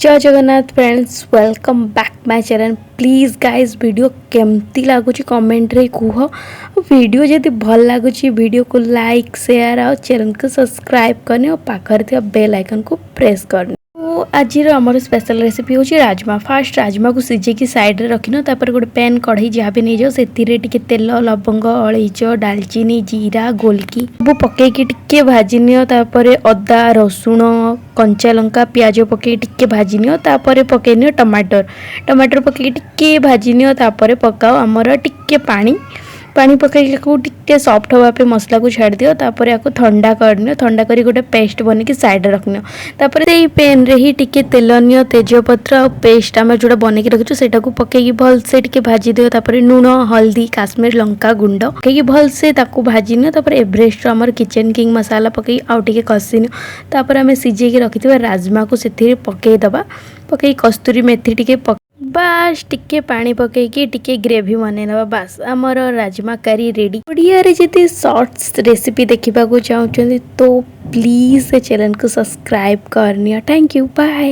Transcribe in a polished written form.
जय Jagannath friends, welcome back my channel. Please guys video केमती लगुच कमेंट रे कह। वीडियो जदि भल लगुच वीडियो को लाइक शेयर और चैनल को सब्सक्राइब करने और पाखर बेल आइकन को प्रेस करने। तो आज आमर स्पेशल रेसिपी हूँ राजमा। फास्ट राजमा को सिझेकी साइड रखिन, तापर गोटे पैन कढ़ई जहाँ भी नहीं जाओ से तेल लवंग अलैच डालचीनी जीरा गोलकी सब पकईकी टिके भाजी नियो। तापर अदा रसुण कंचा लंका प्याज पकई टिके भाजी नियो। तापर पकई नियो टमाटर टमाटर पकई टिके भाजी नियो। तापर पकाओ आमर टिके पानी पानी पकई टिके सॉफ्ट होगा पे मसला को छाड़ दियो। तापर याको ठंडा कर नियो। ठंडा करी गोटे पेस्ट बन के साइड रख नियो। तापर से पैन रे ही टिके तेल नियो, तेजपत्र और पेस्ट आम जोड़ा बन के रखियो सेटा को पकई भल से टिके भाजी दियो। तापर लूण हल्दी काश्मीर लंका गुंड पकई भल से ताको भाजी नियो। तापर एवरेस्ट आमर किचन किंग मसाला पकई आउ टिके कसी नियो। तापर आमे सिझे के रखिथिबा राजमा को सेथिरे पकई दबा। पकई कस्तूरी मेथी टिके बास टिके पानी पकईकी टिके ग्रेवी बनैनबा। बास आमर राजमा करी रेडी। ओडिया रे जदि शॉर्ट्स रेसिपी देखा चाहते तो प्लीज चैनल को सब्सक्राइब करनी। Thank you, bye.